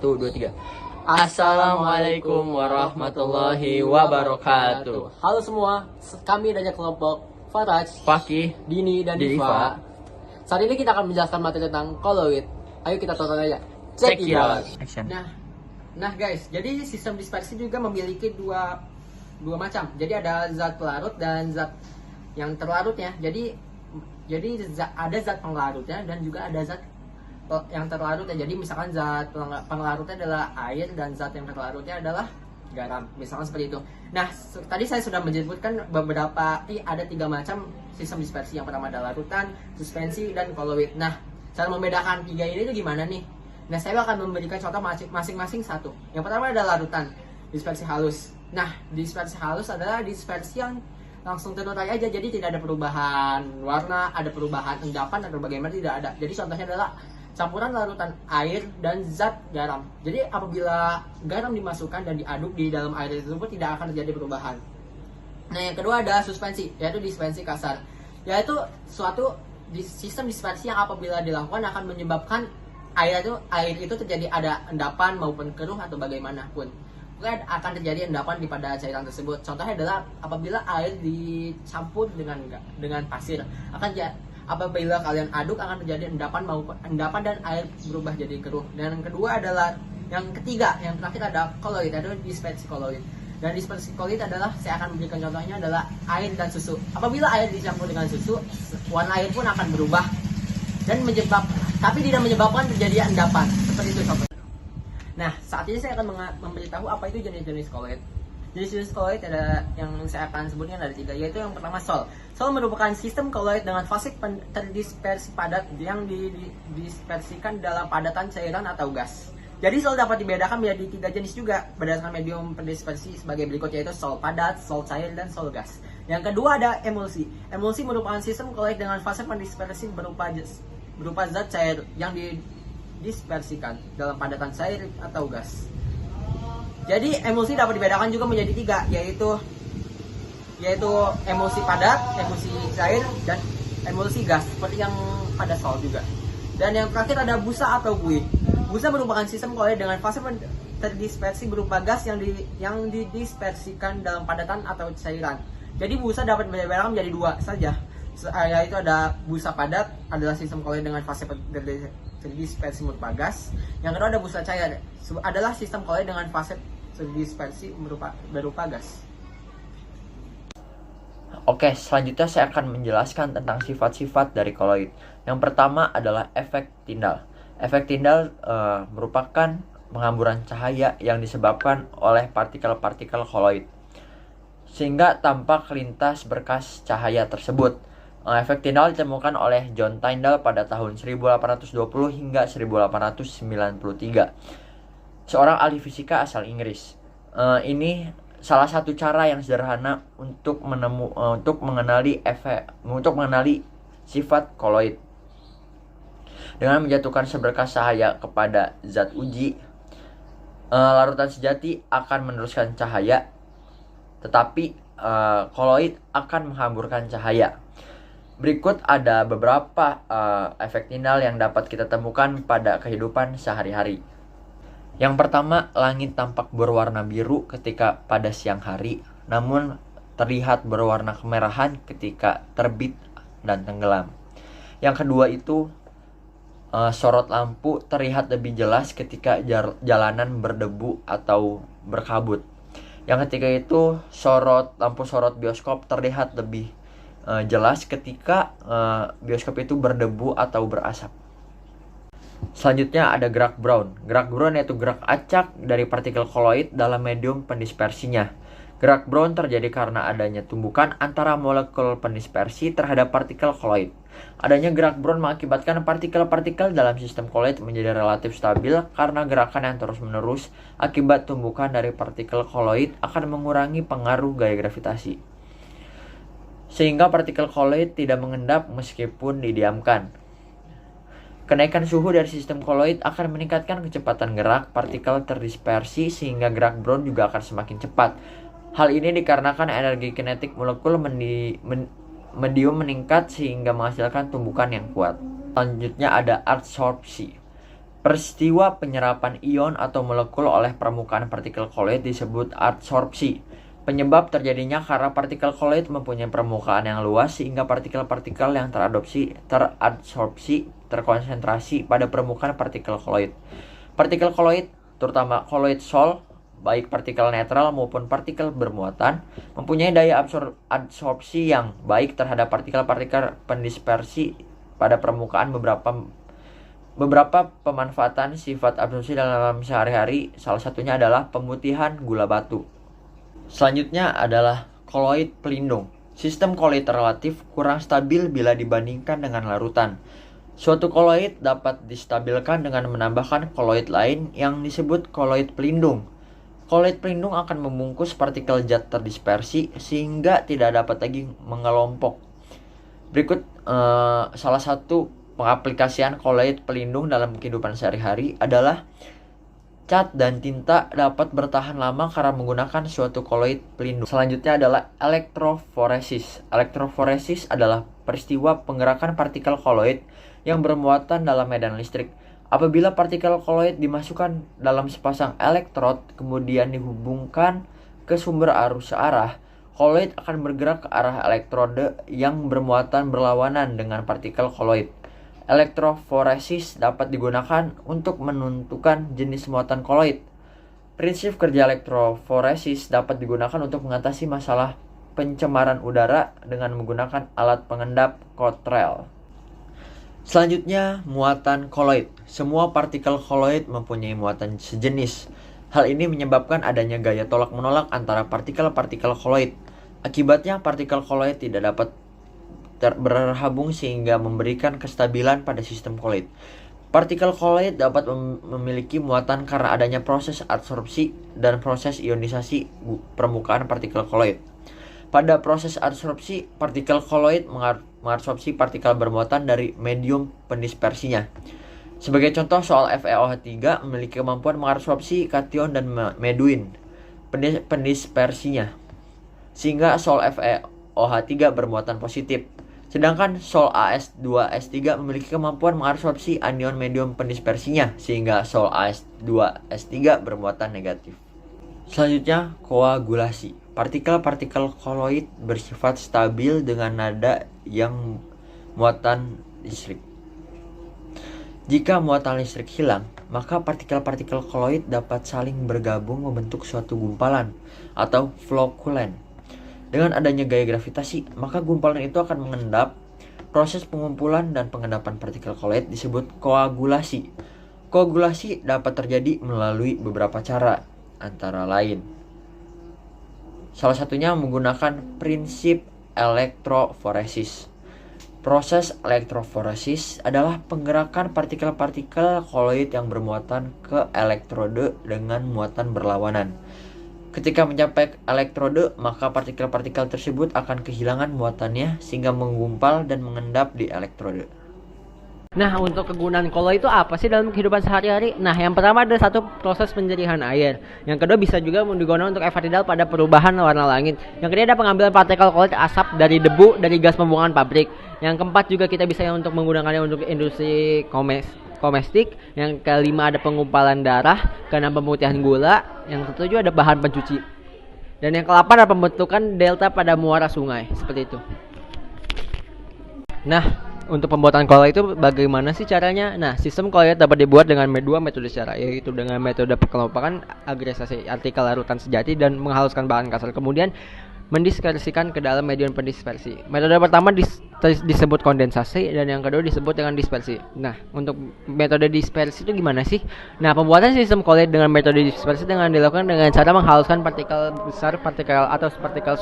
1, 2, 3. Assalamualaikum warahmatullahi wabarakatuh. Halo semua, kami dari kelompok Faraj, Fakih, Dini, dan Diva. Saat ini kita akan menjelaskan materi tentang coloid. Ayo kita tonton aja. Check it out. Action. Nah guys, jadi sistem dispersi juga memiliki dua macam. Jadi ada zat pelarut dan zat yang terlarutnya. Jadi ada zat penglarutnya dan juga ada zat yang terlarutnya. Jadi misalkan zat penglarutnya adalah air dan zat yang terlarutnya adalah garam, misalkan seperti itu. Nah, tadi saya sudah menyebutkan ada 3 macam sistem dispersi. Yang pertama adalah larutan, suspensi, dan koloid. Nah, cara membedakan 3 ini itu gimana nih? Nah, saya akan memberikan contoh masing-masing satu. Yang pertama adalah larutan, dispersi halus. Nah, dispersi halus adalah dispersi yang langsung terurai aja, jadi tidak ada perubahan warna, ada perubahan endapan atau bagaimana, tidak ada. Jadi contohnya adalah campuran larutan air dan zat garam. Jadi apabila garam dimasukkan dan diaduk di dalam air tersebut tidak akan terjadi perubahan. Nah, yang kedua ada suspensi, yaitu dispersi kasar. Yaitu suatu sistem dispersi yang apabila dilakukan akan menyebabkan air itu terjadi ada endapan maupun keruh atau bagaimanapun. Akan terjadi endapan di pada cairan tersebut. Contohnya adalah apabila air dicampur dengan pasir, apabila kalian aduk akan terjadi endapan dan air berubah jadi keruh. Dan yang kedua adalah yang terakhir ada koloid, ada dispersi koloid. Dan dispersi koloid adalah, saya akan memberikan contohnya adalah air dan susu. Apabila air dicampur dengan susu, warna air pun akan berubah dan tapi tidak menyebabkan terjadi endapan. Seperti itu contohnya. Nah, saat ini saya akan memberitahu apa itu jenis-jenis koloid. Jenis-jenis koloid ada yang saya akan sebutkan ada 3, yaitu yang pertama sol. Sol merupakan sistem koloid dengan fase terdispersi padat yang didispersikan dalam padatan cairan atau gas. Jadi sol dapat dibedakan menjadi 3 jenis juga berdasarkan medium pendispersi sebagai berikut, yaitu sol padat, sol cair, dan sol gas. Yang kedua ada emulsi. Emulsi merupakan sistem koloid dengan fase pendispersi berupa zat cair yang dispersikan dalam padatan cair atau gas. Jadi emulsi dapat dibedakan juga menjadi 3, yaitu emulsi padat, emulsi cair, dan emulsi gas, seperti yang pada sol juga. Dan yang terakhir ada busa atau buih. Busa merupakan sistem koloid dengan fase terdispersi berupa gas yang didispersikan dalam padatan atau cairan. Jadi busa dapat dibedakan menjadi 2 saja, yaitu ada busa padat adalah sistem koloid dengan fase terdispersi berupa gas. Yang kedua ada busa cair, adalah sistem koloid dengan fase terdispersi berupa gas. Oke, selanjutnya saya akan menjelaskan tentang sifat-sifat dari koloid. Yang pertama adalah efek Tyndall. Efek Tyndall merupakan penghamburan cahaya yang disebabkan oleh partikel-partikel koloid, sehingga tampak lintas berkas cahaya tersebut. Efek Tyndall ditemukan oleh John Tyndall pada tahun 1820 hingga 1893. Seorang ahli fisika asal Inggris. Ini salah satu cara yang sederhana untuk mengenali sifat koloid. Dengan menjatuhkan seberkas cahaya kepada zat uji, larutan sejati akan meneruskan cahaya, tetapi koloid akan menghamburkan cahaya. Berikut ada beberapa efek Tyndall yang dapat kita temukan pada kehidupan sehari-hari. Yang pertama, langit tampak berwarna biru ketika pada siang hari, namun terlihat berwarna kemerahan ketika terbit dan tenggelam. Yang kedua itu, sorot lampu terlihat lebih jelas ketika jalanan berdebu atau berkabut. Yang ketiga itu, lampu sorot bioskop terlihat lebih jelas ketika bioskop itu berdebu atau berasap. Selanjutnya ada gerak Brown. Gerak Brown yaitu gerak acak dari partikel koloid dalam medium pendispersinya. Gerak Brown terjadi karena adanya tumbukan antara molekul pendispersi terhadap partikel koloid. Adanya gerak Brown mengakibatkan partikel-partikel dalam sistem koloid menjadi relatif stabil karena gerakan yang terus-menerus akibat tumbukan dari partikel koloid akan mengurangi pengaruh gaya gravitasi, sehingga partikel koloid tidak mengendap meskipun didiamkan. Kenaikan suhu dari sistem koloid akan meningkatkan kecepatan gerak partikel terdispersi sehingga gerak Brown juga akan semakin cepat. Hal ini dikarenakan energi kinetik molekul medium meningkat sehingga menghasilkan tumbukan yang kuat. Selanjutnya ada adsorpsi. Peristiwa penyerapan ion atau molekul oleh permukaan partikel koloid disebut adsorpsi. Penyebab terjadinya karena partikel koloid mempunyai permukaan yang luas sehingga partikel-partikel yang teradsorpsi terkonsentrasi pada permukaan partikel koloid. Partikel koloid, terutama koloid Sol, baik partikel netral maupun partikel bermuatan, mempunyai daya adsorpsi yang baik terhadap partikel-partikel pendispersi pada permukaan. Beberapa pemanfaatan sifat absorpsi dalam sehari-hari, salah satunya adalah pemutihan gula batu. Selanjutnya adalah koloid pelindung. Sistem koloid relatif kurang stabil bila dibandingkan dengan larutan. Suatu koloid dapat distabilkan dengan menambahkan koloid lain yang disebut koloid pelindung. Koloid pelindung akan membungkus partikel zat terdispersi sehingga tidak dapat lagi mengelompok. Berikut salah satu pengaplikasian koloid pelindung dalam kehidupan sehari-hari adalah cat dan tinta dapat bertahan lama karena menggunakan suatu koloid pelindung. Selanjutnya adalah elektroforesis. Elektroforesis adalah peristiwa penggerakan partikel koloid yang bermuatan dalam medan listrik. Apabila partikel koloid dimasukkan dalam sepasang elektrod kemudian dihubungkan ke sumber arus searah, koloid akan bergerak ke arah elektrode yang bermuatan berlawanan dengan partikel koloid. Elektroforesis dapat digunakan untuk menentukan jenis muatan koloid. Prinsip kerja elektroforesis dapat digunakan untuk mengatasi masalah pencemaran udara dengan menggunakan alat pengendap Cottrell. Selanjutnya, muatan koloid. Semua partikel koloid mempunyai muatan sejenis. Hal ini menyebabkan adanya gaya tolak-menolak antara partikel-partikel koloid. Akibatnya, partikel koloid tidak dapat berhabung sehingga memberikan kestabilan pada sistem koloid. Partikel koloid dapat memiliki muatan karena adanya proses adsorpsi dan proses ionisasi permukaan partikel koloid. Pada proses adsorpsi, partikel koloid mengadsorpsi partikel bermuatan dari medium pendispersinya. Sebagai contoh, soal FeOH3 memiliki kemampuan mengadsorpsi kation dan meduin pendispersinya, sehingga sol FeOH3 bermuatan positif. Sedangkan sol AS2S3 memiliki kemampuan mengadsorpsi anion medium pendispersinya, sehingga sol AS2S3 bermuatan negatif. Selanjutnya, koagulasi. Partikel-partikel koloid bersifat stabil dengan nada yang muatan listrik. Jika muatan listrik hilang, maka partikel-partikel koloid dapat saling bergabung membentuk suatu gumpalan atau flocculant. Dengan adanya gaya gravitasi, maka gumpalan itu akan mengendap. Proses pengumpulan dan pengendapan partikel koloid disebut koagulasi. Koagulasi dapat terjadi melalui beberapa cara, antara lain salah satunya menggunakan prinsip elektroforesis. Proses elektroforesis adalah penggerakan partikel-partikel koloid yang bermuatan ke elektrode dengan muatan berlawanan. Ketika mencapai elektrode, maka partikel-partikel tersebut akan kehilangan muatannya sehingga menggumpal dan mengendap di elektrode. Nah, untuk kegunaan koloid itu apa sih dalam kehidupan sehari-hari? Nah, yang pertama ada satu proses penjerihan air. Yang kedua bisa juga digunakan untuk efek tidal pada perubahan warna langit. Yang ketiga ada pengambilan partikel koloid asap dari debu dari gas pembuangan pabrik. Yang keempat juga kita bisa untuk menggunakannya untuk industri komestik. Yang kelima ada pengumpalan darah karena pemutihan gula. Yang ketujuh ada bahan pencuci. Dan yang ke-8 ada pembentukan delta pada muara sungai, seperti itu. Nah, untuk pembuatan koloid itu bagaimana sih caranya? Nah, sistem koloid dapat dibuat dengan dua metode cara, yaitu dengan metode pengelompokan, agregasi artikel larutan sejati, dan menghaluskan bahan kasar, kemudian mendispersikan ke dalam medium pendispersi. Metode pertama disebut kondensasi, dan yang kedua disebut dengan dispersi. Nah, untuk metode dispersi itu gimana sih? Nah, pembuatan sistem koloid dengan metode dispersi dengan dilakukan dengan cara menghaluskan partikel besar, partikel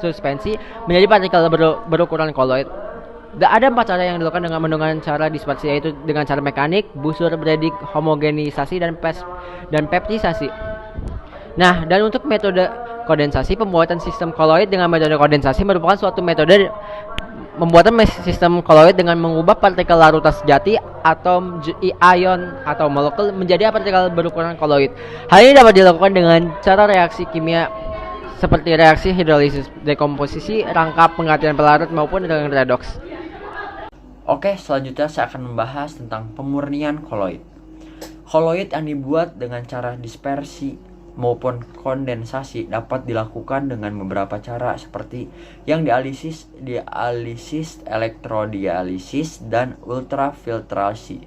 suspensi menjadi partikel berukuran koloid. Ada 4 cara yang dilakukan dengan menggunakan cara dispersi, yaitu dengan cara mekanik, busur Bredig, homogenisasi, dan peptisasi. Nah, dan untuk metode kondensasi, pembuatan sistem koloid dengan metode kondensasi merupakan suatu metode pembuatan sistem koloid dengan mengubah partikel larutan sejati, atom, ion, atau molekul menjadi partikel berukuran koloid. Hal ini dapat dilakukan dengan cara reaksi kimia seperti reaksi hidrolisis, dekomposisi, rangkap, penggantian pelarut, maupun dengan redoks. Oke, selanjutnya saya akan membahas tentang pemurnian koloid. Koloid yang dibuat dengan cara dispersi maupun kondensasi dapat dilakukan dengan beberapa cara seperti yang dialisis, elektrodialisis, dan ultrafiltrasi.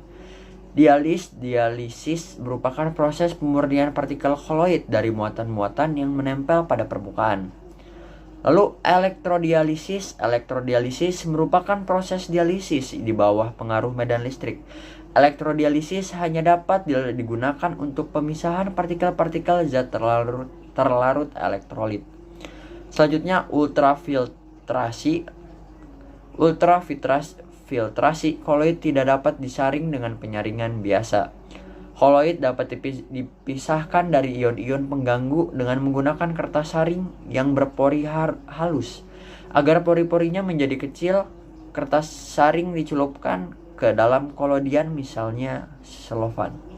Dialisis merupakan proses pemurnian partikel koloid dari muatan-muatan yang menempel pada permukaan. Lalu elektrodialisis merupakan proses dialisis di bawah pengaruh medan listrik. Elektrodialisis hanya dapat digunakan untuk pemisahan partikel-partikel zat terlarut elektrolit. Selanjutnya ultrafiltrasi koloid tidak dapat disaring dengan penyaringan biasa. Koloid dapat dipisahkan dari ion-ion pengganggu dengan menggunakan kertas saring yang berpori halus. Agar pori-porinya menjadi kecil, kertas saring dicelupkan ke dalam kolodian, misalnya selofan.